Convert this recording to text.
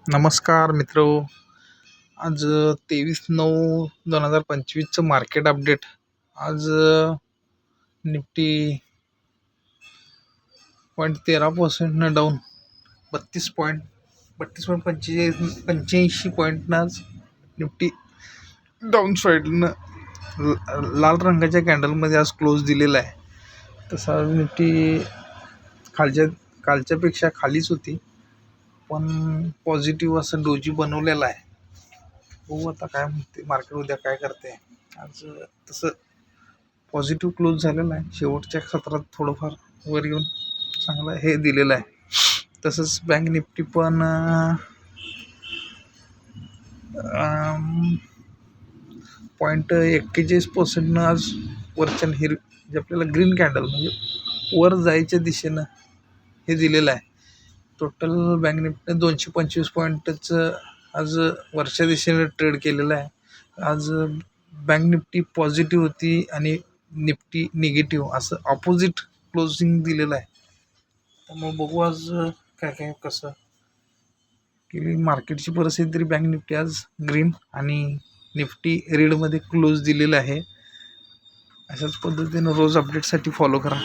नमस्कार मित्र. आज 23/9/2025चं मार्केट अपडेट. आज निफ्टी 0.13% डाऊन, 32.85 पॉईंटनं आज निफ्टी डाऊन साईडनं लाल रंगाच्या कॅन्डलमध्ये आज क्लोज दिलेला आहे. तसा निफ्टी कालच्यापेक्षा खालीच होती, पण पॉझिटिव्ह असं डोजी बनवलेला आहे. बघू आता काय म्हणते मार्केट, उद्या काय करते. आज तसं पॉझिटिव्ह क्लोज झालेलं आहे. शेवटच्या सत्रात थोडंफार वर येऊन चांगलं हे दिलेलं आहे. तसंच बँक निफ्टी पण 0.41% आज वरच्या जे आपल्याला ग्रीन कॅन्डल म्हणजे वर जायच्या दिशेनं हे दिलेलं आहे. टोटल बँक निफ्टीने 225 पॉईंटचं आज वरच्या दिशेने ट्रेड केलेलं आहे. आज बँक निफ्टी पॉझिटिव्ह होती आणि निफ्टी निगेटिव्ह असं ऑपोजिट क्लोजिंग दिलेलं आहे. त्यामुळे बघू आज काय कसं केली मार्केटची परिस्थिती. तरी बँक निफ्टी आज ग्रीन आणि निफ्टी रेडमध्ये क्लोज दिलेलं आहे. अशाच पद्धतीनं रोज अपडेटसाठी फॉलो करा.